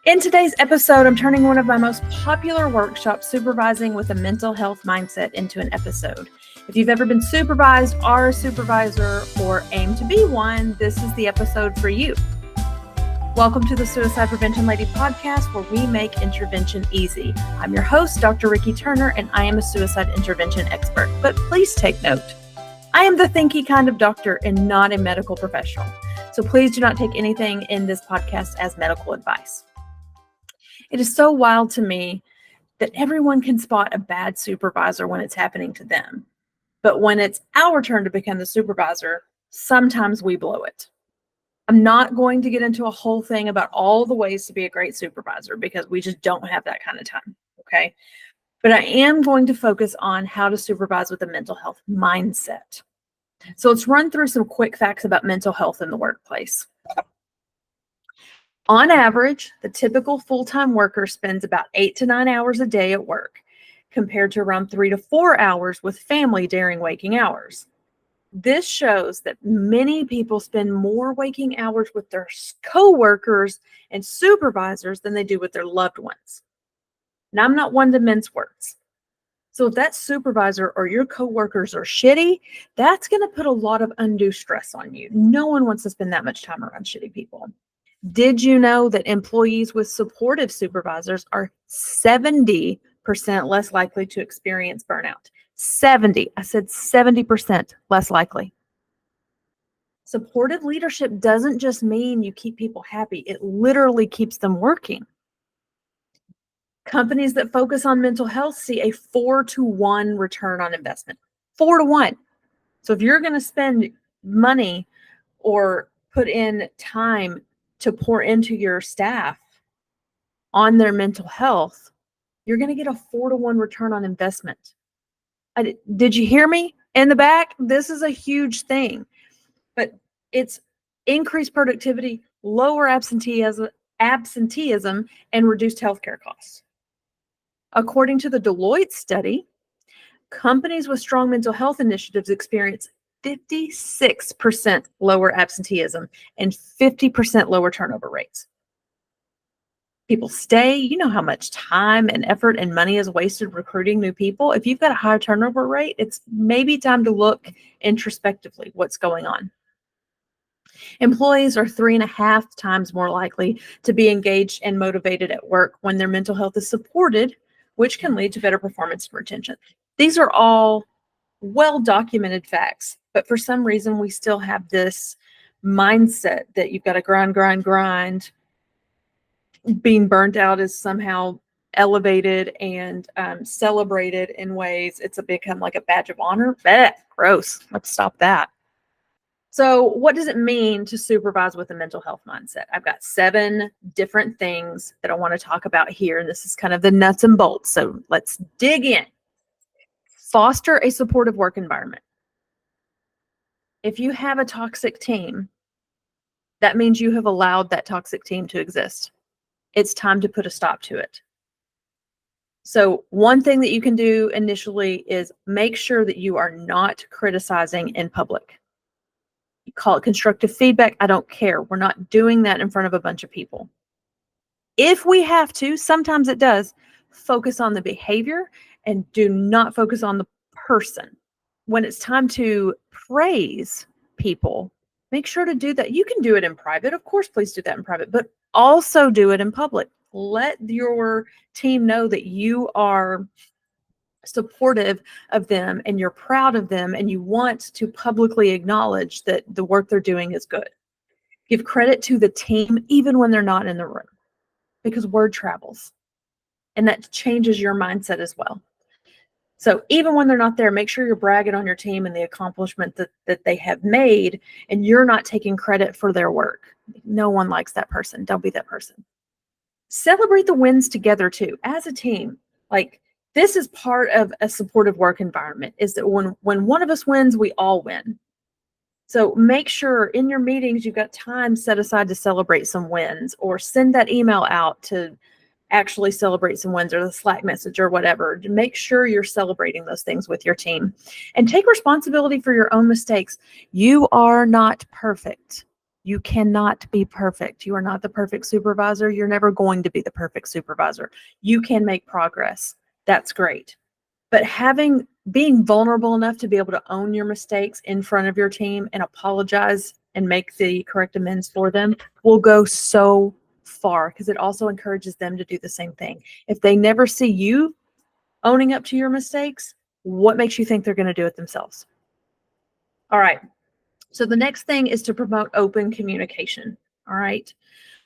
In today's episode, I'm turning one of my most popular workshops, Supervising with a Mental Health Mindset, into an episode. If you've ever been supervised, are a supervisor, or aim to be one, this is the episode for you. Welcome to the Suicide Prevention Lady podcast, where we make intervention easy. I'm your host, Dr. Rikki Turner, and I am a suicide intervention expert. But please take note, I am the thinky kind of doctor and not a medical professional. So please do not take anything in this podcast as medical advice. It is so wild to me that everyone can spot a bad supervisor when it's happening to them. But when it's our turn to become the supervisor, sometimes we blow it. I'm not going to get into a whole thing about all the ways to be a great supervisor because we just don't have that kind of time, okay? But I am going to focus on how to supervise with a mental health mindset. So let's run through some quick facts about mental health in the workplace. On average, the typical full-time worker spends about 8 to 9 hours a day at work, compared to around 3 to 4 hours with family during waking hours. This shows that many people spend more waking hours with their co-workers and supervisors than they do with their loved ones. Now, I'm not one to mince words. So if that supervisor or your co-workers are shitty, that's going to put a lot of undue stress on you. No one wants to spend that much time around shitty people. Did you know that employees with supportive supervisors are 70% less likely to experience burnout? 70, I said 70% less likely. Supportive leadership doesn't just mean you keep people happy. It literally keeps them working. Companies that focus on mental health see a 4-to-1 return on investment. 4-to-1. So if you're going to spend money or put in time to pour into your staff on their mental health, you're going to get a 4-to-1 return on investment. Did you hear me in the back? This is a huge thing, but it's increased productivity, lower absenteeism, and reduced healthcare costs. According to the Deloitte study, companies with strong mental health initiatives experience 56% lower absenteeism and 50% lower turnover rates. People stay. You know how much time and effort and money is wasted recruiting new people. If you've got a higher turnover rate, it's maybe time to look introspectively what's going on. Employees are 3.5 times more likely to be engaged and motivated at work when their mental health is supported, which can lead to better performance and retention. These are all well-documented facts, but for some reason we still have this mindset that you've got to grind. Being burnt out is somehow elevated and celebrated in ways it's become like a badge of honor. Blech, gross. Let's stop that. So what does it mean to supervise with a mental health mindset? I've got 7 different things that I want to talk about here, and this is kind of the nuts and bolts. So let's dig in. Foster a supportive work environment. If you have a toxic team, that means you have allowed that toxic team to exist. It's time to put a stop to it. So one thing that you can do initially is make sure that you are not criticizing in public. You call it constructive feedback. I don't care. We're not doing that in front of a bunch of people. If we have to, sometimes it does, focus on the behavior and do not focus on the person. When it's time to praise people, make sure to do that. You can do it in private. Of course, please do that in private, but also do it in public. Let your team know that you are supportive of them and you're proud of them and you want to publicly acknowledge that the work they're doing is good. Give credit to the team even when they're not in the room, because word travels and that changes your mindset as well. So even when they're not there, make sure you're bragging on your team and the accomplishment that they have made, and you're not taking credit for their work. No one likes that person. Don't be that person. Celebrate the wins together too, as a team. Like, this is part of a supportive work environment, is that when one of us wins, we all win. So make sure in your meetings, you've got time set aside to celebrate some wins, or send that email out to actually celebrate some wins, or the Slack message or whatever. Make sure you're celebrating those things with your team, and take responsibility for your own mistakes. You are not perfect. You cannot be perfect. You are not the perfect supervisor. You're never going to be the perfect supervisor. You can make progress. That's great. But being vulnerable enough to be able to own your mistakes in front of your team and apologize and make the correct amends for them will go so far, because it also encourages them to do the same thing. If they never see you owning up to your mistakes, what makes you think they're going to do it themselves? All right. So the next thing is to promote open communication. All right.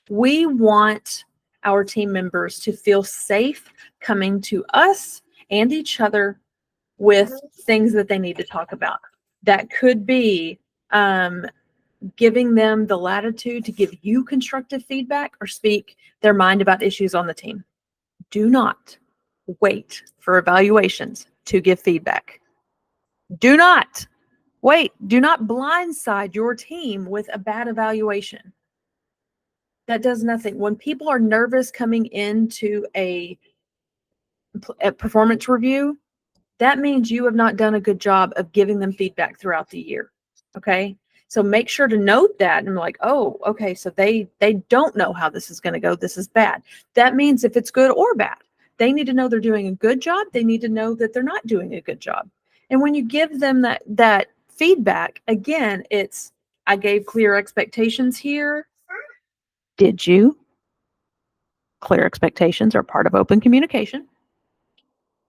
We want our team members to feel safe coming to us and each other with things that they need to talk about. That could be giving them the latitude to give you constructive feedback or speak their mind about issues on the team. Do not wait for evaluations to give feedback. Do not wait. Do not blindside your team with a bad evaluation. That does nothing. When people are nervous coming into a performance review, that means you have not done a good job of giving them feedback throughout the year. Okay. So make sure to note that and like, oh, okay. So they don't know how this is going to go. This is bad. That means if it's good or bad, they need to know they're doing a good job. They need to know that they're not doing a good job. And when you give them that feedback, again, I gave clear expectations here. Did you? Clear expectations are part of open communication.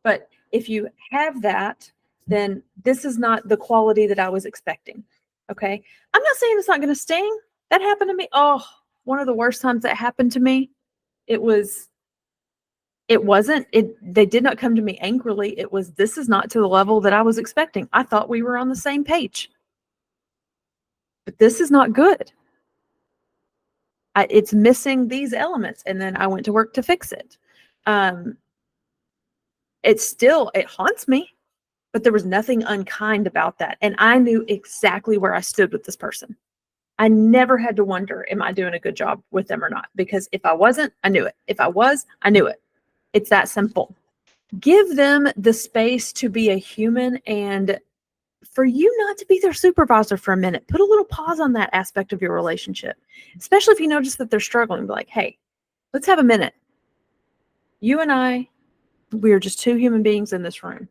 But if you have that, then this is not the quality that I was expecting. Okay. I'm not saying it's not going to sting. That happened to me. Oh, one of the worst times that happened to me. They did not come to me angrily. This is not to the level that I was expecting. I thought we were on the same page. But this is not good. It's missing these elements. And then I went to work to fix it. It haunts me, but there was nothing unkind about that. And I knew exactly where I stood with this person. I never had to wonder, am I doing a good job with them or not? Because if I wasn't, I knew it. If I was, I knew it. It's that simple. Give them the space to be a human and for you not to be their supervisor for a minute. Put a little pause on that aspect of your relationship, especially if you notice that they're struggling. Be like, hey, let's have a minute. You and I, we are just two human beings in this room.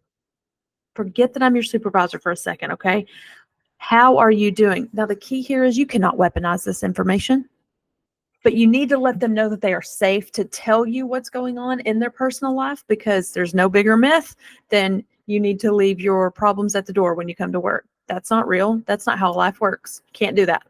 Forget that I'm your supervisor for a second, okay? How are you doing? Now, the key here is you cannot weaponize this information, but you need to let them know that they are safe to tell you what's going on in their personal life, because there's no bigger myth than you need to leave your problems at the door when you come to work. That's not real. That's not how life works. Can't do that.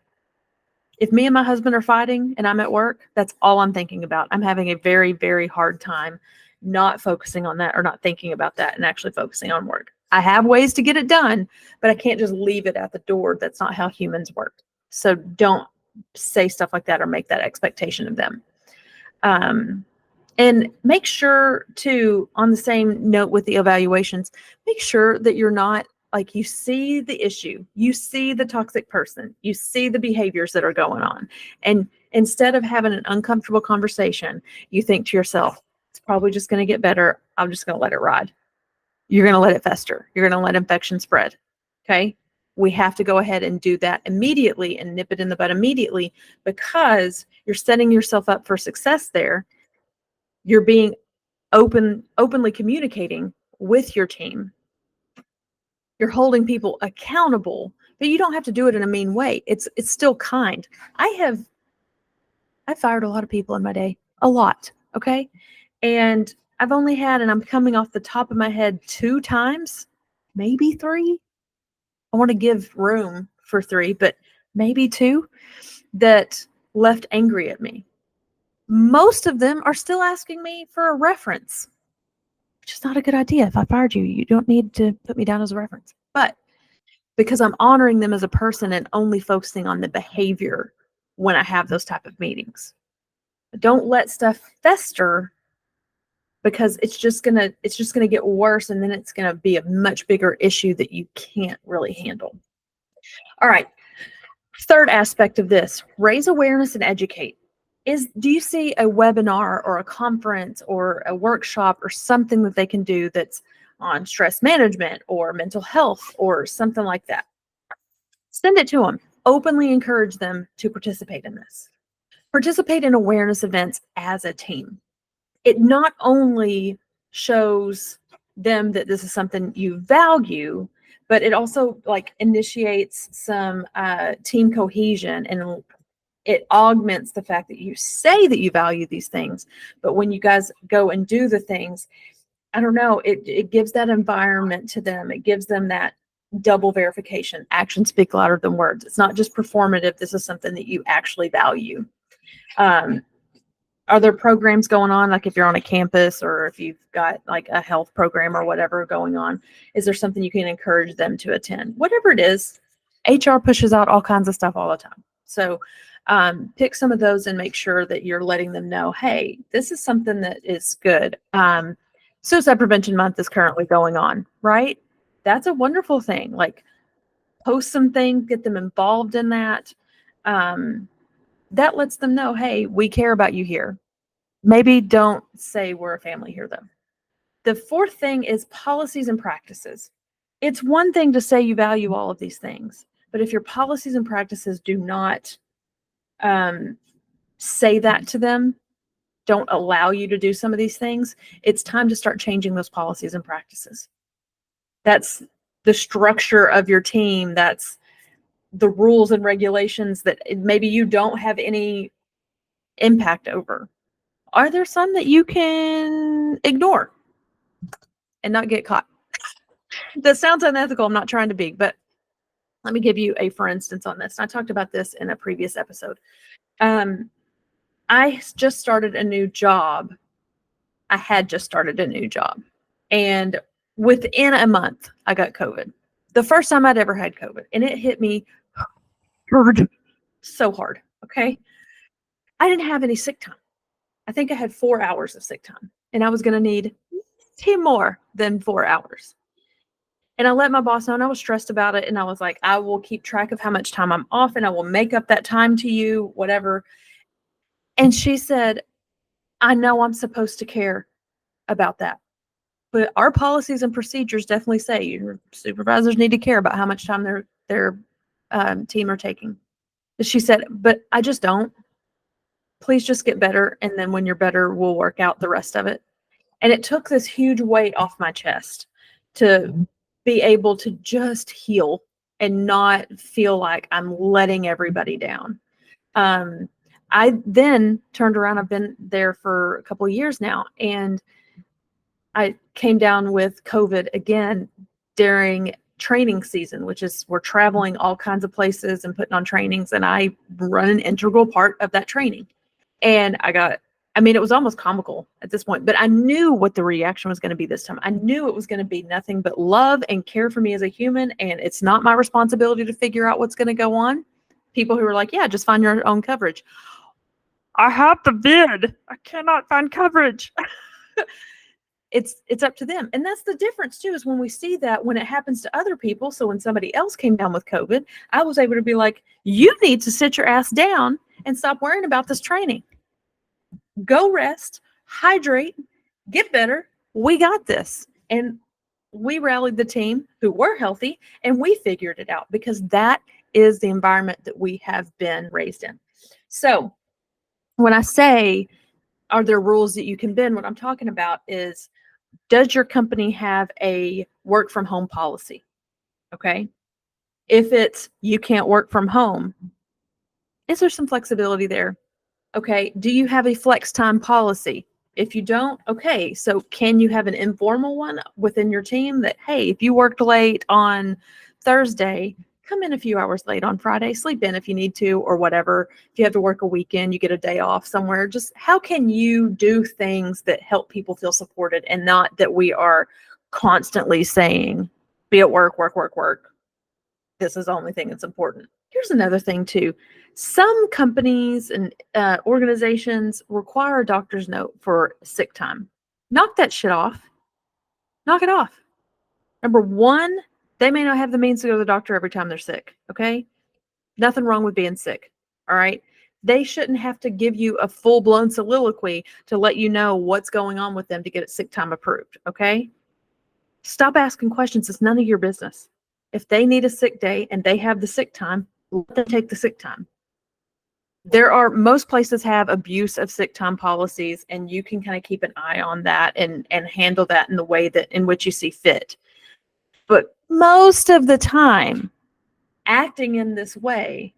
If me and my husband are fighting and I'm at work, that's all I'm thinking about. I'm having a very, very hard time not focusing on that or not thinking about that and actually focusing on work. I have ways to get it done, but I can't just leave it at the door. That's not how humans work. So don't say stuff like that or make that expectation of them. And make sure to, on the same note with the evaluations, make sure that you're not like, you see the issue, you see the toxic person, you see the behaviors that are going on. And instead of having an uncomfortable conversation, you think to yourself, it's probably just going to get better. I'm just going to let it ride. You're going to let it fester. You're going to let infection spread. Okay. We have to go ahead and do that immediately and nip it in the bud immediately, because you're setting yourself up for success there. You're being openly communicating with your team. You're holding people accountable, but you don't have to do it in a mean way. It's still kind. I fired a lot of people in my day, a lot. Okay. And I've only had, and I'm coming off the top of my head, 2 times, maybe 3. I want to give room for 3, but maybe 2 that left angry at me. Most of them are still asking me for a reference, which is not a good idea. If I fired you, you don't need to put me down as a reference. But because I'm honoring them as a person and only focusing on the behavior when I have those type of meetings. Don't let stuff fester, because it's just gonna get worse, and then it's gonna be a much bigger issue that you can't really handle. All right. Third aspect of this, raise awareness and educate. Do you see a webinar or a conference or a workshop or something that they can do that's on stress management or mental health or something like that? Send it to them. openly encourage them to participate in this. Participate in awareness events as a team. It not only shows them that this is something you value, but it also like initiates some team cohesion, and it augments the fact that you say that you value these things, but when you guys go and do the things, I don't know, it gives that environment to them. It gives them that double verification. Actions speak louder than words. It's not just performative. This is something that you actually value. Are there programs going on, like if you're on a campus or if you've got like a health program or whatever going on? Is there something you can encourage them to attend? Whatever it is, HR pushes out all kinds of stuff all the time. So pick some of those and make sure that you're letting them know, hey, this is something that is good. Suicide Prevention Month is currently going on, right? That's a wonderful thing. Like, post some things, get them involved in that. That lets them know, hey, we care about you here. Maybe don't say we're a family here, though. The fourth thing is policies and practices. It's one thing to say you value all of these things, but if your policies and practices do not say that to them, don't allow you to do some of these things, it's time to start changing those policies and practices. That's the structure of your team. That's the rules and regulations that maybe you don't have any impact over. Are there some that you can ignore and not get caught? That sounds unethical. I'm not trying to be, but let me give you a for instance on this. I talked about this in a previous episode. I just started a new job. I had just started a new job. And within a month, I got COVID. The first time I'd ever had COVID. And it hit me hard, so hard. Okay. I didn't have any sick time. I think I had 4 hours of sick time. And I was going to need 10 more than 4 hours. And I let my boss know, and I was stressed about it. And I was like, I will keep track of how much time I'm off and I will make up that time to you, whatever. And she said, I know I'm supposed to care about that, but our policies and procedures definitely say your supervisors need to care about how much time their team are taking. She said, but I just don't. Please just get better. And then when you're better, we'll work out the rest of it. And it took this huge weight off my chest to be able to just heal and not feel like I'm letting everybody down. I then turned around. I've been there for a couple of years now, and I came down with COVID again during training season, which is we're traveling all kinds of places and putting on trainings, and I run an integral part of that training. And it was almost comical at this point, but I knew what the reaction was going to be this time. I knew it was going to be nothing but love and care for me as a human, and it's not my responsibility to figure out what's going to go on. People who are like, yeah, just find your own coverage. I have the bid. I cannot find coverage. It's up to them. And that's the difference too, is when we see that when it happens to other people. So when somebody else came down with COVID, I was able to be like, you need to sit your ass down and stop worrying about this training. Go rest, hydrate, get better. We got this. And we rallied the team who were healthy, and we figured it out, because that is the environment that we have been raised in. So when I say, are there rules that you can bend? What I'm talking about is, does your company have a work from home policy? Okay. If it's you can't work from home, is there some flexibility there? Okay. Do you have a flex time policy? If you don't, okay. So can you have an informal one within your team that, hey, if you worked late on Thursday, come in a few hours late on Friday, sleep in if you need to, or whatever. If you have to work a weekend, you get a day off somewhere. Just how can you do things that help people feel supported, and not that we are constantly saying, be at work, work, work, work. This is the only thing that's important. Here's another thing too. Some companies and organizations require a doctor's note for sick time. Knock that shit off. Knock it off. Number one, they may not have the means to go to the doctor every time they're sick. Okay. Nothing wrong with being sick. All right. They shouldn't have to give you a full-blown soliloquy to let you know what's going on with them to get sick time approved. Okay. Stop asking questions. It's none of your business. If they need a sick day and they have the sick time, let them take the sick time. Most places have abuse of sick time policies, and you can kind of keep an eye on that and handle that in the way that in which you see fit. But most of the time, acting in this way,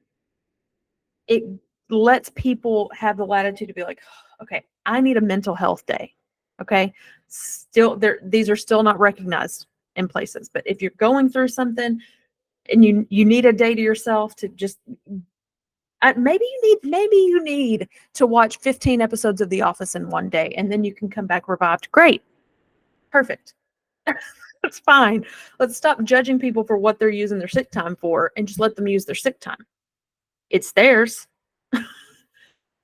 it lets people have the latitude to be like, okay, I need a mental health day. Okay. Still these are still not recognized in places, but if you're going through something and you need a day to yourself to just maybe you need to watch 15 episodes of The Office in one day, and then you can come back revived. Great. Perfect. That's fine. Let's stop judging people for what they're using their sick time for and just let them use their sick time. It's theirs.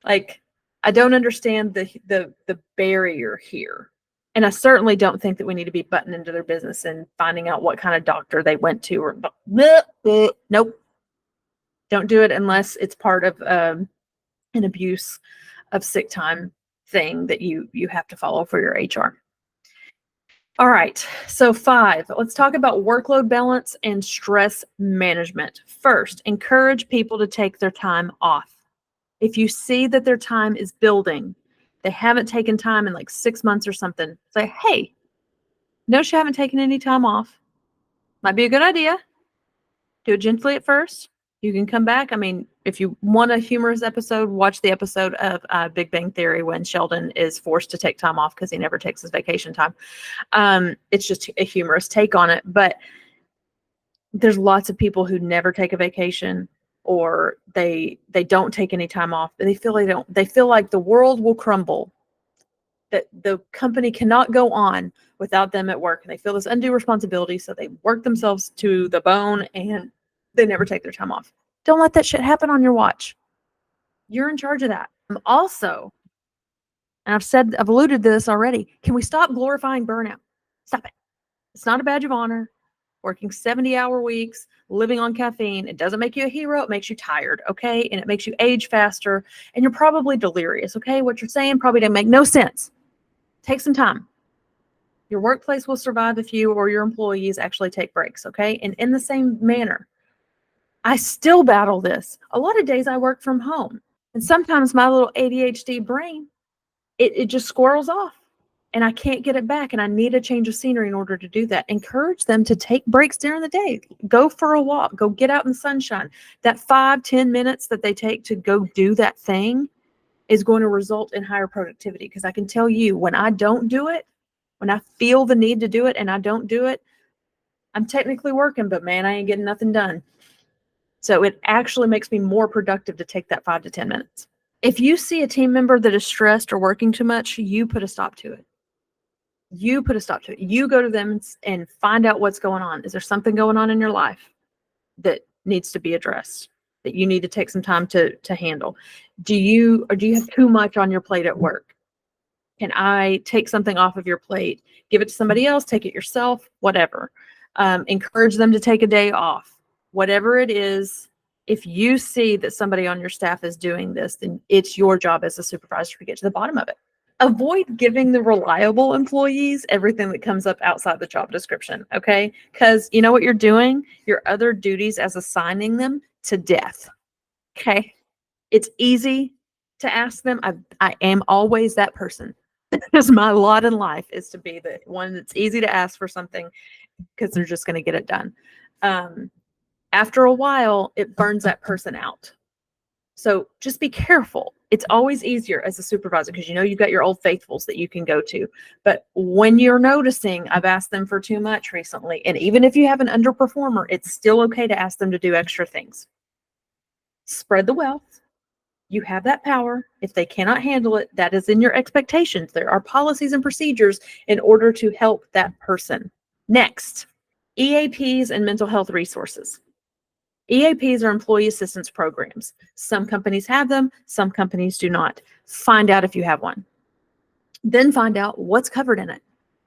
Like, I don't understand the barrier here. And I certainly don't think that we need to be butting into their business and finding out what kind of doctor they went to or nope. Don't do it unless it's part of an abuse of sick time thing that you have to follow for your HR. All right, so 5, let's talk about workload balance and stress management. First, encourage people to take their time off. If you see that their time is building, they haven't taken time in like 6 months or something, say, hey, notice you haven't taken any time off. Might be a good idea. Do it gently at first. You can come back. I mean, if you want a humorous episode, watch the episode of Big Bang Theory when Sheldon is forced to take time off because he never takes his vacation time. It's just a humorous take on it. But there's lots of people who never take a vacation, or they don't take any time off. They feel like the world will crumble, that the company cannot go on without them at work. And they feel this undue responsibility, so they work themselves to the bone and they never take their time off. Don't let that shit happen on your watch. You're in charge of that. Also, and I've alluded to this already, can we stop glorifying burnout? Stop it. It's not a badge of honor. Working 70-hour weeks, living on caffeine, it doesn't make you a hero. It makes you tired, okay? And it makes you age faster, and you're probably delirious, okay? What you're saying probably doesn't make no sense. Take some time. Your workplace will survive if you or your employees actually take breaks, okay? And in the same manner, I still battle this. A lot of days I work from home, and sometimes my little ADHD brain, it just squirrels off, and I can't get it back, and I need a change of scenery in order to do that. Encourage them to take breaks during the day. Go for a walk. Go get out in the sunshine. That 5-10 minutes that they take to go do that thing is going to result in higher productivity, because I can tell you, when I don't do it, when I feel the need to do it and I don't do it, I'm technically working, but man, I ain't getting nothing done. So it actually makes me more productive to take that 5 to 10 minutes. If you see a team member that is stressed or working too much, you put a stop to it. You put a stop to it. You go to them and find out what's going on. Is there something going on in your life that needs to be addressed, that you need to take some time to handle? Do you have too much on your plate at work? Can I take something off of your plate? Give it to somebody else, take it yourself, whatever. Encourage them to take a day off. Whatever it is, if you see that somebody on your staff is doing this, then it's your job as a supervisor to get to the bottom of it. Avoid giving the reliable employees everything that comes up outside the job description, okay? Because you know what you're doing? Your other duties as assigning them to death, okay? It's easy to ask them. I am always that person. Because my lot in life is to be the one that's easy to ask for something, because they're just going to get it done. After a while, it burns that person out. So just be careful. It's always easier as a supervisor because you know you've got your old faithfuls that you can go to. But when you're noticing, I've asked them for too much recently, and even if you have an underperformer, it's still okay to ask them to do extra things. Spread the wealth. You have that power. If they cannot handle it, that is in your expectations. There are policies and procedures in order to help that person. Next, EAPs and mental health resources. EAPs are employee assistance programs. Some companies have them, some companies do not. Find out if you have one. Then find out what's covered in it.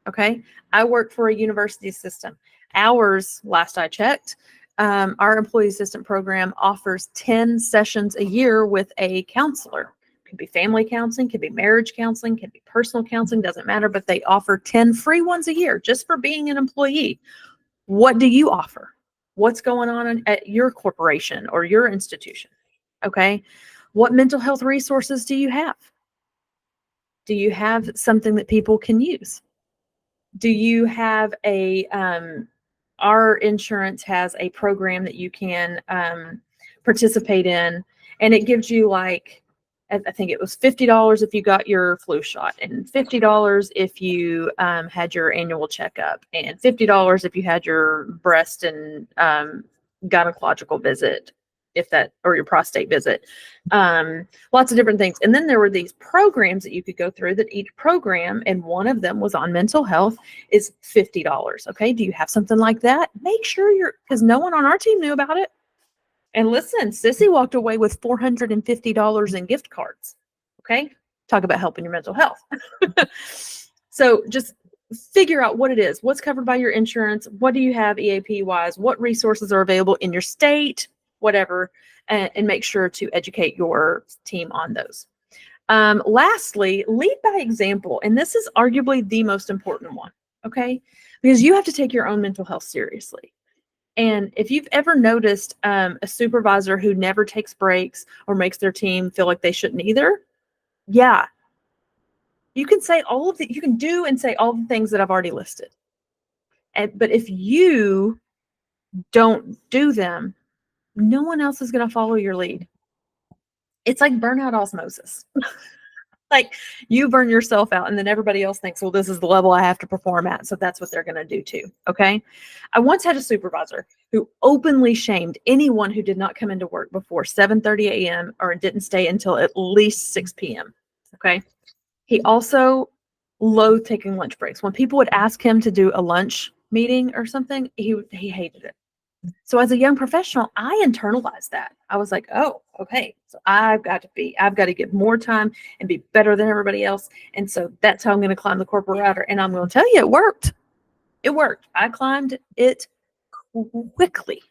Okay? I work for a university system. Ours, last I checked, our employee assistant program offers 10 sessions a year with a counselor. Could be family counseling, could be marriage counseling, could be personal counseling, doesn't matter, but they offer 10 free ones a year just for being an employee. What do you offer? What's going on at your corporation or your institution? Okay. What mental health resources do you have? Do you have something that people can use? Do you have our insurance has a program that you can participate in, and it gives you like, I think it was $50 if you got your flu shot, and $50 if you had your annual checkup, and $50 if you had your breast and gynecological visit, or your prostate visit. Lots of different things. And then there were these programs that you could go through, that each program, and one of them was on mental health, is $50. Okay. Do you have something like that? Make sure because no one on our team knew about it. And listen, Sissy walked away with $450 in gift cards. Okay. Talk about helping your mental health. So just figure out what it is, what's covered by your insurance, what do you have EAP wise, what resources are available in your state, whatever, and make sure to educate your team on those. Lastly, lead by example. And this is arguably the most important one, okay? Because you have to take your own mental health seriously. And if you've ever noticed a supervisor who never takes breaks or makes their team feel like they shouldn't either, yeah, you can say you can do and say all the things that I've already listed. But if you don't do them, no one else is going to follow your lead. It's like burnout osmosis. Like you burn yourself out and then everybody else thinks, well, this is the level I have to perform at. So that's what they're going to do too. Okay. I once had a supervisor who openly shamed anyone who did not come into work before 7:30 a.m. or didn't stay until at least 6 p.m. Okay. He also loathed taking lunch breaks. When people would ask him to do a lunch meeting or something, he hated it. So as a young professional, I internalized that. I was like, oh, okay. So I've got to get more time and be better than everybody else. And so that's how I'm going to climb the corporate ladder. And I'm going to tell you, it worked. It worked. I climbed it quickly.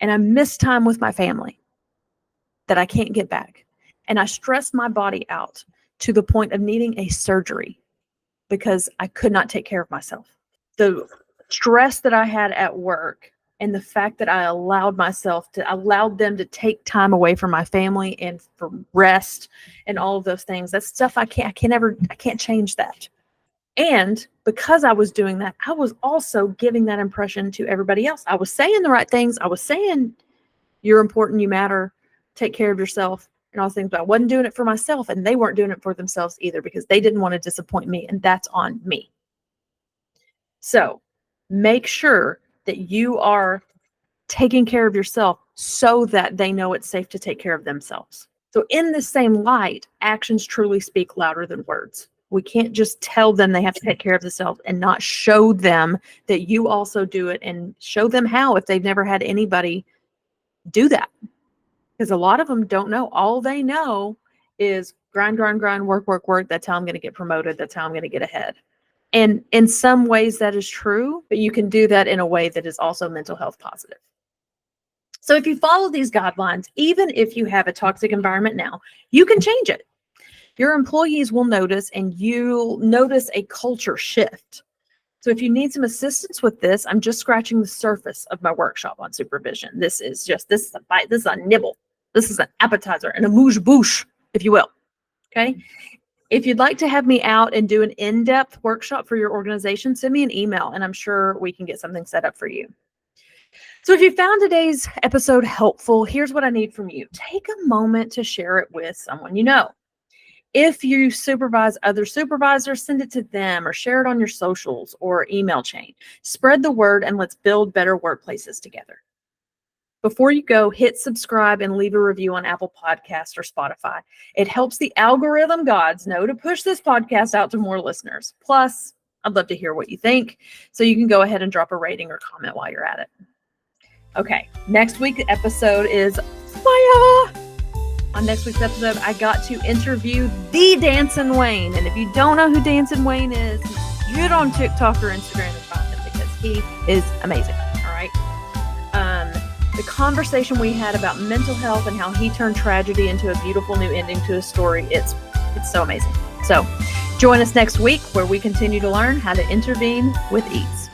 And I missed time with my family that I can't get back. And I stressed my body out to the point of needing a surgery because I could not take care of myself. The stress that I had at work and the fact that I allowed them to take time away from my family and for rest and all of those things, that's stuff I can't change that. And because I was doing that, I was also giving that impression to everybody else. I was saying the right things. I was saying, you're important, you matter, take care of yourself and all things, but I wasn't doing it for myself, and they weren't doing it for themselves either because they didn't want to disappoint me, and that's on me. So make sure that you are taking care of yourself so that they know it's safe to take care of themselves. So in the same light, actions truly speak louder than words. We can't just tell them they have to take care of themselves and not show them that you also do it, and show them how if they've never had anybody do that. Because a lot of them don't know. All they know is grind, work. That's how I'm going to get promoted. That's how I'm going to get ahead. And in some ways that is true, but you can do that in a way that is also mental health positive. So if you follow these guidelines, even if you have a toxic environment now, you can change it. Your employees will notice, and you'll notice a culture shift. So if you need some assistance with this, I'm just scratching the surface of my workshop on supervision. This is a bite. This is a nibble. This is an appetizer and a mouche-bouche, if you will. Okay. If you'd like to have me out and do an in-depth workshop for your organization, send me an email and I'm sure we can get something set up for you. So if you found today's episode helpful, here's what I need from you. Take a moment to share it with someone you know. If you supervise other supervisors, send it to them or share it on your socials or email chain. Spread the word and let's build better workplaces together. Before you go, hit subscribe and leave a review on Apple Podcasts or Spotify. It helps the algorithm gods know to push this podcast out to more listeners. Plus, I'd love to hear what you think, so you can go ahead and drop a rating or comment while you're at it. Okay, next week's episode is fire! On next week's episode, I got to interview the Dancing Wayne. And if you don't know who Dancing Wayne is, get on TikTok or Instagram and find him because he is amazing. All right. The conversation we had about mental health and how he turned tragedy into a beautiful new ending to a story, it's so amazing. So join us next week where we continue to learn how to intervene with ease.